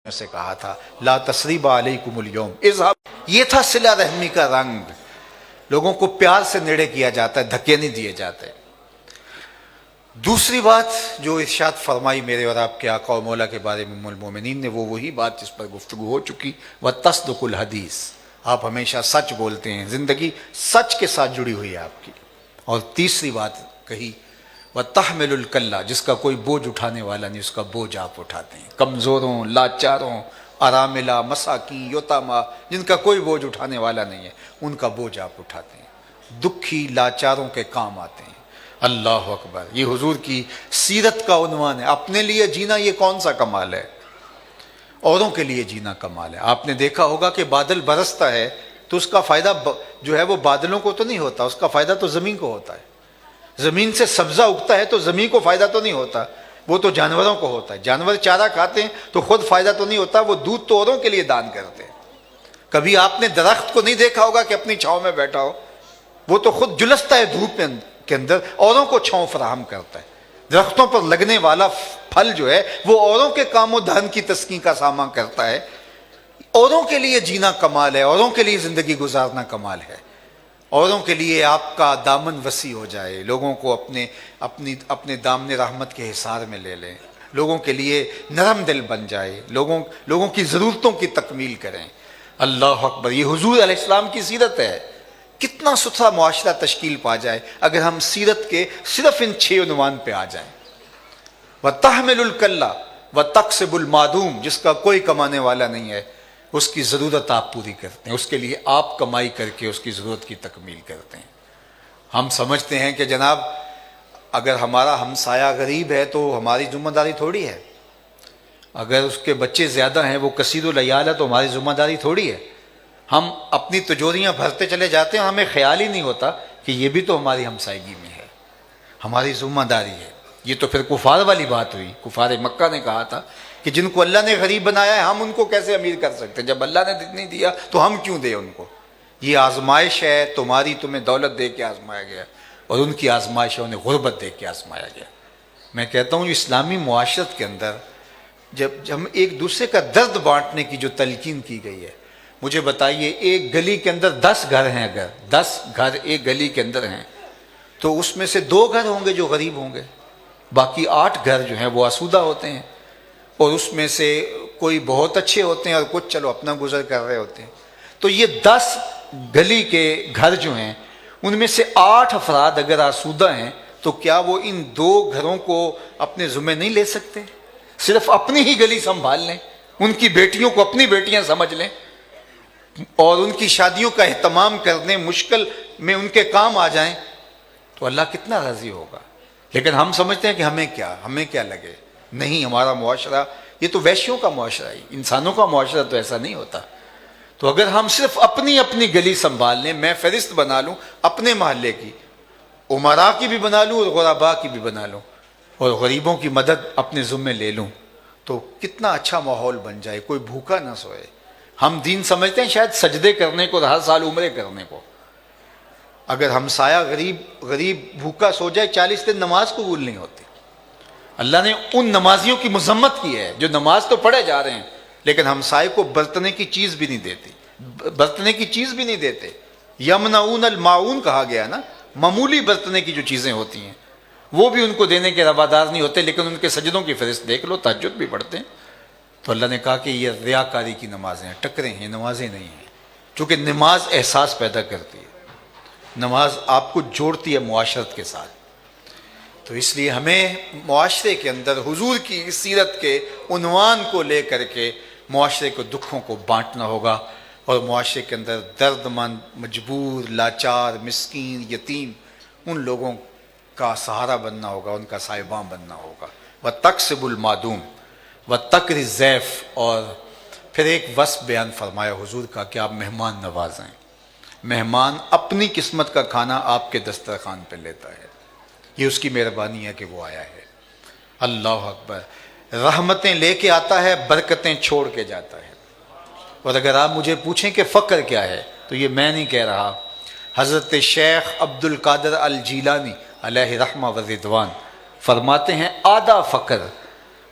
سے کہا تھا لا تثریب علیکم الیوم اذهب، یہ تھا صلہ رحمی کا رنگ. لوگوں کو پیار سے نیڑے کیا جاتا ہے، دھکے نہیں دیے جاتے. دوسری بات جو ارشاد فرمائی میرے اور آپ کے آقا و مولا کے بارے میں ام المومنین نے، وہ وہی بات جس پر گفتگو ہو چکی، وتصدق الحدیث، آپ ہمیشہ سچ بولتے ہیں، زندگی سچ کے ساتھ جڑی ہوئی ہے آپ کی. اور تیسری بات کہی وتحمل الکلہ، جس کا کوئی بوجھ اٹھانے والا نہیں، اس کا بوجھ آپ اٹھاتے ہیں. کمزوروں، لاچاروں، اراملہ، مساکین، یتاما، جن کا کوئی بوجھ اٹھانے والا نہیں ہے، ان کا بوجھ آپ اٹھاتے ہیں. دکھی لاچاروں کے کام آتے ہیں. اللہ اکبر، یہ حضور کی سیرت کا عنوان ہے. اپنے لیے جینا یہ کون سا کمال ہے؟ اوروں کے لیے جینا کمال ہے. آپ نے دیکھا ہوگا کہ بادل برستا ہے تو اس کا فائدہ جو ہے وہ بادلوں کو تو نہیں ہوتا، اس کا فائدہ تو زمین کو ہوتا ہے. زمین سے سبزہ اگتا ہے تو زمین کو فائدہ تو نہیں ہوتا، وہ تو جانوروں کو ہوتا ہے. جانور چارہ کھاتے ہیں تو خود فائدہ تو نہیں ہوتا، وہ دودھ تو اوروں کے لیے دان کرتے ہیں. کبھی آپ نے درخت کو نہیں دیکھا ہوگا کہ اپنی چھاؤں میں بیٹھا ہو، وہ تو خود جلستا ہے دھوپ کے اندر، اوروں کو چھاؤں فراہم کرتا ہے. درختوں پر لگنے والا پھل جو ہے وہ اوروں کے کام و دھن کی تسکین کا سامان کرتا ہے. اوروں کے لیے جینا کمال ہے، اوروں کے لیے زندگی گزارنا کمال ہے. اوروں کے لیے آپ کا دامن وسیع ہو جائے، لوگوں کو اپنے دامن رحمت کے حصار میں لے لیں، لوگوں کے لیے نرم دل بن جائے، لوگوں کی ضرورتوں کی تکمیل کریں. اللہ اکبر، یہ حضور علیہ السلام کی سیرت ہے. کتنا ستھرا معاشرہ تشکیل پا جائے اگر ہم سیرت کے صرف ان 6 عنوان پہ آ جائیں. وَتَحْمِلُ الْكَلَّ وَتَقْسِبُ الْمَعْدُومِ، جس کا کوئی کمانے والا نہیں ہے، اس کی ضرورت آپ پوری کرتے ہیں، اس کے لیے آپ کمائی کر کے اس کی ضرورت کی تکمیل کرتے ہیں. ہم سمجھتے ہیں کہ جناب اگر ہمارا ہمسایہ غریب ہے تو ہماری ذمہ داری تھوڑی ہے، اگر اس کے بچے زیادہ ہیں، وہ کثیر العیال ہے، تو ہماری ذمہ داری تھوڑی ہے. ہم اپنی تجوریاں بھرتے چلے جاتے ہیں، ہمیں خیال ہی نہیں ہوتا کہ یہ بھی تو ہماری ہمسائیگی میں ہے، ہماری ذمہ داری ہے. یہ تو پھر کفار والی بات ہوئی. کفار مکہ نے کہا تھا کہ جن کو اللہ نے غریب بنایا ہے ہم ان کو کیسے امیر کر سکتے ہیں، جب اللہ نے نہیں دیا تو ہم کیوں دیں ان کو. یہ آزمائش ہے تمہیں دولت دے کے آزمایا گیا، اور ان کی آزمائش ہے انہیں غربت دے کے آزمایا گیا. میں کہتا ہوں اسلامی معاشرت کے اندر جب ہم ایک دوسرے کا درد بانٹنے کی جو تلقین کی گئی ہے، مجھے بتائیے ایک گلی کے اندر 10 گھر ہیں، اگر 10 گھر ایک گلی کے اندر ہیں تو اس میں سے 2 گھر ہوں گے جو غریب ہوں گے، باقی 8 گھر جو ہیں وہ آسودہ ہوتے ہیں، اور اس میں سے کوئی بہت اچھے ہوتے ہیں اور کچھ چلو اپنا گزر کر رہے ہوتے ہیں. تو یہ 10 گلی کے گھر جو ہیں ان میں سے 8 افراد اگر آسودہ ہیں تو کیا وہ ان 2 گھروں کو اپنے ذمہ نہیں لے سکتے؟ صرف اپنی ہی گلی سنبھال لیں، ان کی بیٹیوں کو اپنی بیٹیاں سمجھ لیں اور ان کی شادیوں کا اہتمام کرنے مشکل میں ان کے کام آ جائیں تو اللہ کتنا راضی ہوگا. لیکن ہم سمجھتے ہیں کہ ہمیں کیا لگے. نہیں، ہمارا معاشرہ یہ تو ویشیوں کا معاشرہ ہے، انسانوں کا معاشرہ تو ایسا نہیں ہوتا. تو اگر ہم صرف اپنی گلی سنبھال لیں، میں فہرست بنا لوں اپنے محلے کی، امراء کی بھی بنا لوں اور غرباء کی بھی بنا لوں، اور غریبوں کی مدد اپنے ذمے لے لوں، تو کتنا اچھا ماحول بن جائے، کوئی بھوکا نہ سوئے. ہم دین سمجھتے ہیں شاید سجدے کرنے کو، ہر سال عمرے کرنے کو. اگر ہمسایہ غریب بھوکا سو جائے 40 دن نماز قبول نہیں ہوتی. اللہ نے ان نمازیوں کی مذمت کی ہے جو نماز تو پڑھے جا رہے ہیں لیکن ہمسائے کو برتنے کی چیز بھی نہیں دیتے. یمنعون الماعون کہا گیا نا، معمولی برتنے کی جو چیزیں ہوتی ہیں وہ بھی ان کو دینے کے روادار نہیں ہوتے، لیکن ان کے سجدوں کی فہرست دیکھ لو، تہجد بھی پڑھتے ہیں. تو اللہ نے کہا کہ یہ ریاکاری کی نمازیں ہیں، ٹکریں ہیں، نمازیں نہیں ہیں. چونکہ نماز احساس پیدا کرتی ہے، نماز آپ کو جوڑتی ہے معاشرت کے ساتھ. تو اس لیے ہمیں معاشرے کے اندر حضور کی سیرت کے عنوان کو لے کر کے معاشرے کو دکھوں کو بانٹنا ہوگا، اور معاشرے کے اندر درد مند، مجبور، لاچار، مسکین، یتیم، ان لوگوں کا سہارا بننا ہوگا، ان کا سائباں بننا ہوگا. وَتَقْسِبُ الْمَعْدُومِ وَتَقْرِ الضَّيْفَ، اور پھر ایک وصف بیان فرمایا حضور کا کہ آپ مہمان نواز ہیں. مہمان اپنی قسمت کا کھانا آپ کے دسترخوان پہ لیتا ہے، یہ اس کی مہربانی ہے کہ وہ آیا ہے. اللہ اکبر، رحمتیں لے کے آتا ہے، برکتیں چھوڑ کے جاتا ہے. اور اگر آپ مجھے پوچھیں کہ فقر کیا ہے تو یہ میں نہیں کہہ رہا، حضرت شیخ عبد القادر الجیلانی علیہ رحمہ و رضوان فرماتے ہیں آدھا فقر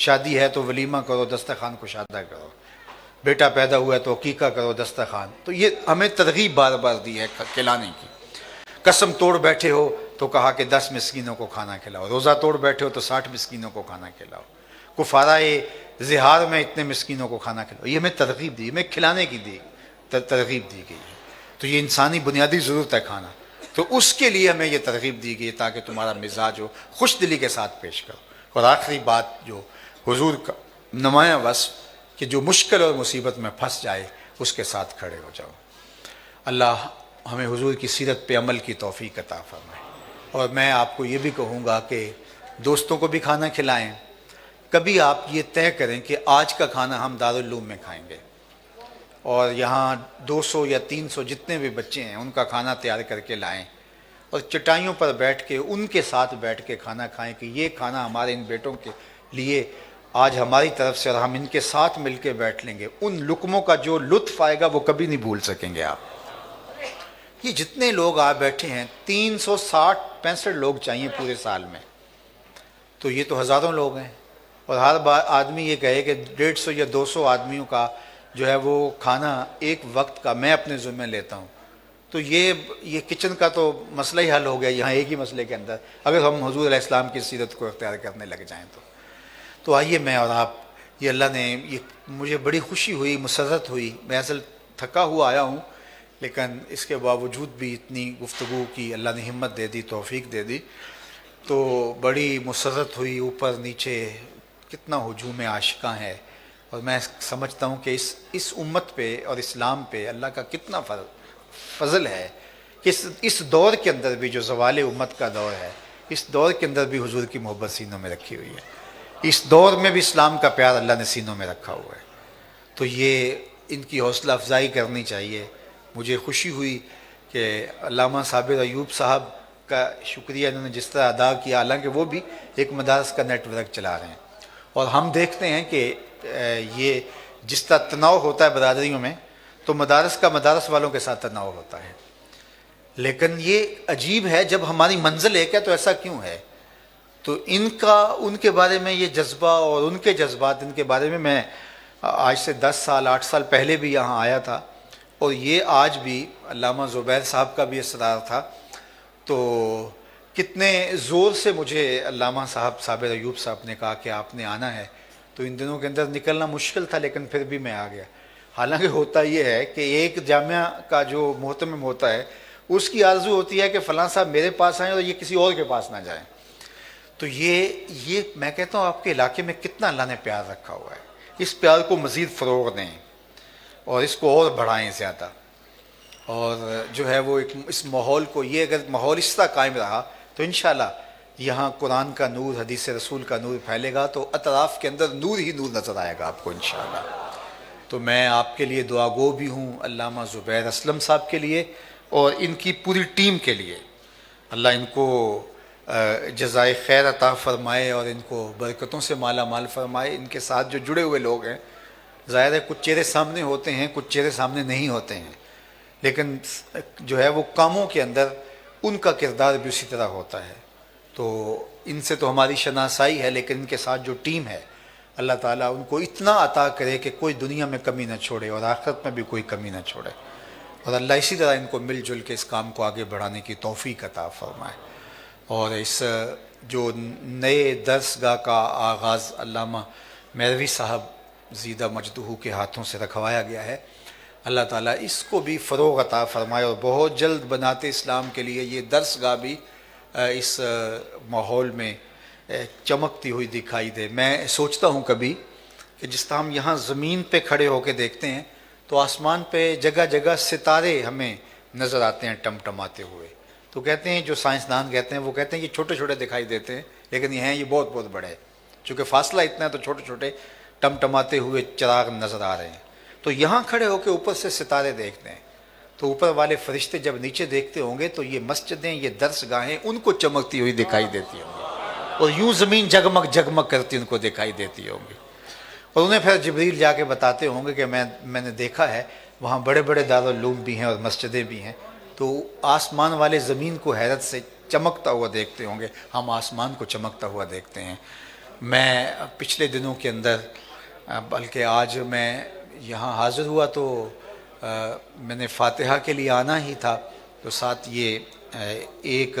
شادی ہے تو ولیمہ کرو، دسترخوان کشادہ کرو، بیٹا پیدا ہوا ہے تو عقیقہ کرو، دسترخوان. تو یہ ہمیں ترغیب بار بار دی ہے کھلانے کی. قسم توڑ بیٹھے ہو تو کہا کہ 10 مسکینوں کو کھانا کھلاؤ، روزہ توڑ بیٹھے ہو تو 60 مسکینوں کو کھانا کھلاؤ، کفارۂ زہار میں اتنے مسکینوں کو کھانا کھلاؤ. یہ ہمیں ترغیب دی، ہمیں کھلانے کی ترغیب دی گئی ہے. تو یہ انسانی بنیادی ضرورت ہے کھانا. تو اس کے لیے ہمیں یہ ترغیب دی گئی ہے تاکہ تمہارا مزاج ہو خوش دلی کے ساتھ پیش کرو. اور آخری بات جو حضور کا نمایاں وصف کہ جو مشکل اور مصیبت میں پھنس جائے اس کے ساتھ کھڑے ہو جاؤ. اللہ ہمیں حضور کی سیرت پہ عمل کی توفیق عطا فرمائے. اور میں آپ کو یہ بھی کہوں گا کہ دوستوں کو بھی کھانا کھلائیں. کبھی آپ یہ طے کریں کہ آج کا کھانا ہم دارالعلوم میں کھائیں گے، اور یہاں 200 یا 300 جتنے بھی بچے ہیں ان کا کھانا تیار کر کے لائیں، اور چٹائیوں پر بیٹھ کے ان کے ساتھ بیٹھ کے کھانا کھائیں کہ یہ کھانا ہمارے ان بیٹوں کے لیے آج ہماری طرف سے، اور ہم ان کے ساتھ مل کے بیٹھ لیں گے. ان لقموں کا جو لطف آئے گا وہ کبھی نہیں بھول سکیں گے آپ. یہ جتنے لوگ آ بیٹھے ہیں 365 لوگ چاہیے پورے سال میں، تو یہ تو ہزاروں لوگ ہیں. اور ہر بار آدمی یہ کہے کہ 150 یا 200 آدمیوں کا جو ہے وہ کھانا ایک وقت کا میں اپنے ذمہ لیتا ہوں، تو یہ کچن کا تو مسئلہ ہی حل ہو گیا یہاں ایک ہی مسئلے کے اندر، اگر ہم حضور علیہ السلام کی سیرت کو اختیار کرنے لگ جائیں تو آئیے میں اور آپ، یہ اللہ نے یہ مجھے بڑی خوشی ہوئی، مسرت ہوئی. میں اصل تھکا ہوا آیا ہوں، لیکن اس کے باوجود بھی اتنی گفتگو کی اللہ نے ہمت دے دی، توفیق دے دی، تو بڑی مسرت ہوئی. اوپر نیچے کتنا ہجوم عاشقاں ہے، اور میں سمجھتا ہوں کہ اس امت پہ اور اسلام پہ اللہ کا کتنا فضل ہے کہ اس دور کے اندر بھی جو زوال امت کا دور ہے، اس دور کے اندر بھی حضور کی محبت سینوں میں رکھی ہوئی ہے. اس دور میں بھی اسلام کا پیار اللہ نے سینوں میں رکھا ہوا ہے. تو یہ ان کی حوصلہ افزائی کرنی چاہیے. مجھے خوشی ہوئی کہ علامہ صابر ایوب صاحب کا شکریہ انہوں نے جس طرح ادا کیا، حالانکہ وہ بھی ایک مدارس کا نیٹ ورک چلا رہے ہیں، اور ہم دیکھتے ہیں کہ یہ جس طرح تناؤ ہوتا ہے برادریوں میں، تو مدارس کا مدارس والوں کے ساتھ تناؤ ہوتا ہے. لیکن یہ عجیب ہے، جب ہماری منزل ایک ہے تو ایسا کیوں ہے؟ تو ان کے بارے میں یہ جذبہ اور ان کے جذبات، ان کے بارے میں آج سے 10 سال 8 سال پہلے بھی یہاں آیا تھا، اور یہ آج بھی علامہ زبیر صاحب کا بھی اصرار تھا. تو کتنے زور سے مجھے علامہ صاحب صابر ایوب صاحب نے کہا کہ آپ نے آنا ہے. تو ان دنوں کے اندر نکلنا مشکل تھا، لیکن پھر بھی میں آ گیا. حالانکہ ہوتا یہ ہے کہ ایک جامعہ کا جو محتمم ہوتا ہے اس کی آرزو ہوتی ہے کہ فلاں صاحب میرے پاس آئیں اور یہ کسی اور کے پاس نہ جائیں. تو یہ میں کہتا ہوں آپ کے علاقے میں کتنا اللہ نے پیار رکھا ہوا ہے. اس پیار کو مزید فروغ دیں اور اس کو اور بڑھائیں زیادہ. اور جو ہے وہ اس ماحول کو، یہ اگر ماحول اس طرح قائم رہا تو انشاءاللہ یہاں قرآن کا نور، حدیث رسول کا نور پھیلے گا، تو اطراف کے اندر نور ہی نور نظر آئے گا آپ کو انشاءاللہ. تو میں آپ کے لیے دعا گو بھی ہوں، علامہ زبیر اسلم صاحب کے لیے اور ان کی پوری ٹیم کے لیے. اللہ ان کو جزائے خیر عطا فرمائے اور ان کو برکتوں سے مالا مال فرمائے. ان کے ساتھ جو جڑے ہوئے لوگ ہیں، ظاہر ہے کچھ چہرے سامنے ہوتے ہیں، کچھ چہرے سامنے نہیں ہوتے ہیں، لیکن جو ہے وہ کاموں کے اندر ان کا کردار بھی اسی طرح ہوتا ہے. تو ان سے تو ہماری شناسائی ہے، لیکن ان کے ساتھ جو ٹیم ہے، اللہ تعالیٰ ان کو اتنا عطا کرے کہ کوئی دنیا میں کمی نہ چھوڑے اور آخرت میں بھی کوئی کمی نہ چھوڑے. اور اللہ اسی طرح ان کو مل جل کے اس کام کو آگے بڑھانے کی توفیق عطا فرمائے. اور اس جو نئے درس گاہ کا آغاز علامہ میروی صاحب زیدہ مجدہ کے ہاتھوں سے رکھوایا گیا ہے، اللہ تعالیٰ اس کو بھی فروغ عطا فرمائے اور بہت جلد بناتے اسلام کے لیے یہ درس گاہ بھی اس ماحول میں چمکتی ہوئی دکھائی دے. میں سوچتا ہوں کبھی کہ جس طرح ہم یہاں زمین پہ کھڑے ہو کے دیکھتے ہیں تو آسمان پہ جگہ جگہ ستارے ہمیں نظر آتے ہیں ٹمٹماتے ہوئے. تو کہتے ہیں جو سائنسدان کہتے ہیں، وہ کہتے ہیں یہ چھوٹے چھوٹے دکھائی دیتے ہیں، لیکن یہ ہیں یہ بہت بہت بڑے. چونکہ فاصلہ اتنا ہے تو چھوٹے چھوٹے ٹمٹماتے ہوئے چراغ نظر آ رہے ہیں. تو یہاں کھڑے ہو کے اوپر سے ستارے دیکھتے ہیں، تو اوپر والے فرشتے جب نیچے دیکھتے ہوں گے تو یہ مسجدیں، یہ درس گاہیں ان کو چمکتی ہوئی دکھائی دیتی ہوں گی، اور یوں زمین جگمگ جگمگ کرتی ان کو دکھائی دیتی ہوں گی. اور انہیں پھر جبریل جا کے بتاتے ہوں گے کہ میں نے دیکھا ہے وہاں بڑے بڑے دارالعلوم بھی ہیں اور مسجدیں بھی ہیں. تو آسمان والے زمین کو حیرت سے چمکتا ہوا دیکھتے ہوں گے، ہم آسمان کو چمکتا ہوا دیکھتے ہیں. میں پچھلے دنوں کے اندر بلکہ آج میں یہاں حاضر ہوا تو میں نے فاتحہ کے لیے آنا ہی تھا، تو ساتھ یہ ایک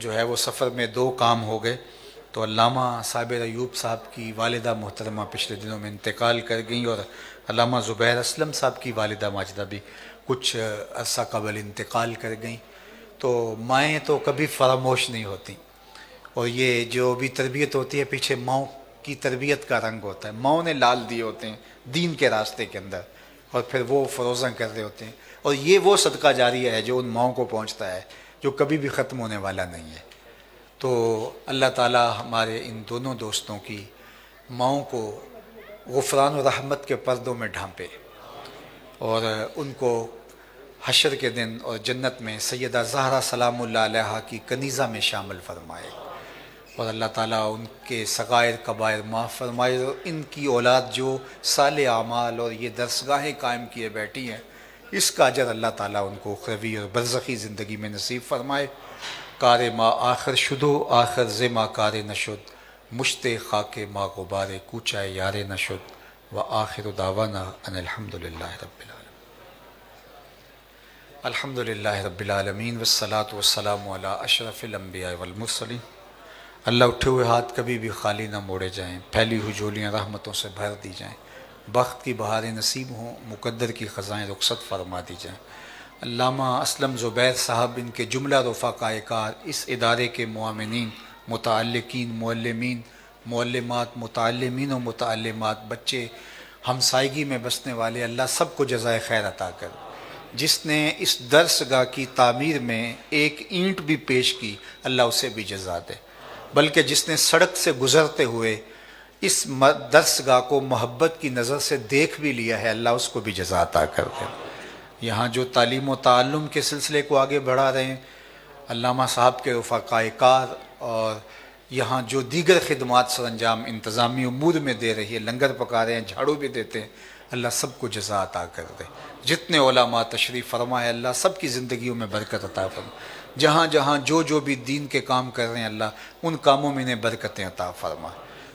جو ہے وہ سفر میں دو کام ہو گئے۔ تو علامہ صابر ایوب صاحب کی والدہ محترمہ پچھلے دنوں میں انتقال کر گئیں، اور علامہ زبیر اسلم صاحب کی والدہ ماجدہ بھی کچھ عرصہ قبل انتقال کر گئیں۔ تو مائیں تو کبھی فراموش نہیں ہوتیں، اور یہ جو بھی تربیت ہوتی ہے پیچھے ماؤں کی تربیت کا رنگ ہوتا ہے، ماؤں نے لال دیے ہوتے ہیں دین کے راستے کے اندر، اور پھر وہ فروزاں کر رہے ہوتے ہیں، اور یہ وہ صدقہ جاریہ ہے جو ان ماؤں کو پہنچتا ہے، جو کبھی بھی ختم ہونے والا نہیں ہے۔ تو اللہ تعالی ہمارے ان دونوں دوستوں کی ماؤں کو غفران و رحمت کے پردوں میں ڈھانپے، اور ان کو حشر کے دن اور جنت میں سیدہ زہرا سلام اللہ علیہا کی کنیزہ میں شامل فرمائے، اور اللہ تعالیٰ ان کے صغائر کبائر معاف فرمائے، اور ان کی اولاد جو صالح اعمال اور یہ درسگاہیں قائم کیے بیٹھی ہیں، اس کا اجر اللہ تعالیٰ ان کو اخروی اور برزخی زندگی میں نصیب فرمائے۔ کار ما آخر شدو آخر زما کار نشد، مشت خاک ما غبار کوچہ یار نشد، و آخر دعوانا ان الحمد للہ رب العالمین۔ الحمد للہ رب العالمین والصلاة والسلام علی اشرف الانبیاء والمرسلین۔ اللہ اٹھے ہوئے ہاتھ کبھی بھی خالی نہ موڑے جائیں، پھیلی ہوئی جھولیاں رحمتوں سے بھر دی جائیں، بخت کی بہاریں نصیب ہوں، مقدر کی خزائیں رخصت فرما دی جائیں۔ علامہ اسلم زبیر صاحب، ان کے جملہ رفقائے کار، اس ادارے کے معاونین، متعلقین، معلمین، معلمات، متعلمین و متعلمات، بچے، ہمسائیگی میں بسنے والے، اللہ سب کو جزائے خیر عطا کر۔ جس نے اس درس گاہ کی تعمیر میں ایک اینٹ بھی پیش کی، اللہ اسے بھی جزا دے، بلکہ جس نے سڑک سے گزرتے ہوئے اس درس گاہ کو محبت کی نظر سے دیکھ بھی لیا ہے، اللہ اس کو بھی جزا عطا کر دے۔ یہاں جو تعلیم و تعلم کے سلسلے کو آگے بڑھا رہے ہیں علامہ صاحب کے رفقائے کار، اور یہاں جو دیگر خدمات سر انجام انتظامی امور میں دے رہی ہے، لنگر پکا رہے ہیں، جھاڑو بھی دیتے ہیں، اللہ سب کو جزا عطا کر دے۔ جتنے علماء تشریف فرما ہے، اللہ سب کی زندگیوں میں برکت عطا فرما، جہاں جہاں جو بھی دین کے کام کر رہے ہیں، اللہ ان کاموں میں انہیں برکتیں عطا فرما۔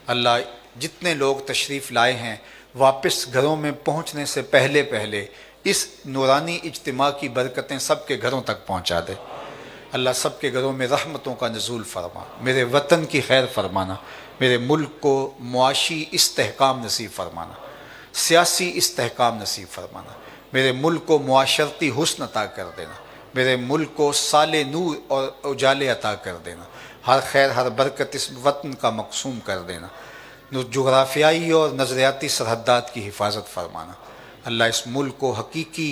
اللہ جتنے لوگ تشریف لائے ہیں، واپس گھروں میں پہنچنے سے پہلے اس نورانی اجتماع کی برکتیں سب کے گھروں تک پہنچا دے۔ اللہ سب کے گھروں میں رحمتوں کا نزول فرما، میرے وطن کی خیر فرمانا، میرے ملک کو معاشی استحکام نصیب فرمانا، سیاسی استحکام نصیب فرمانا، میرے ملک کو معاشرتی حسن عطا کر دینا، میرے ملک کو سال نور اور اجالے عطا کر دینا، ہر خیر ہر برکت اس وطن کا مقسوم کر دینا، جغرافیائی اور نظریاتی سرحدات کی حفاظت فرمانا، اللہ اس ملک کو حقیقی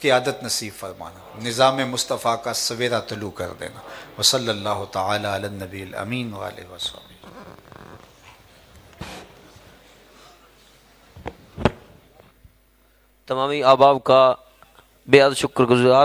قیادت نصیب فرمانا، نظام مصطفیٰ کا سویرا طلوع کر دینا، وصلی اللہ تعالی علی النبی الامین وآلہ وصحبہ۔ تمامی احباب کا بے حد شکر گزار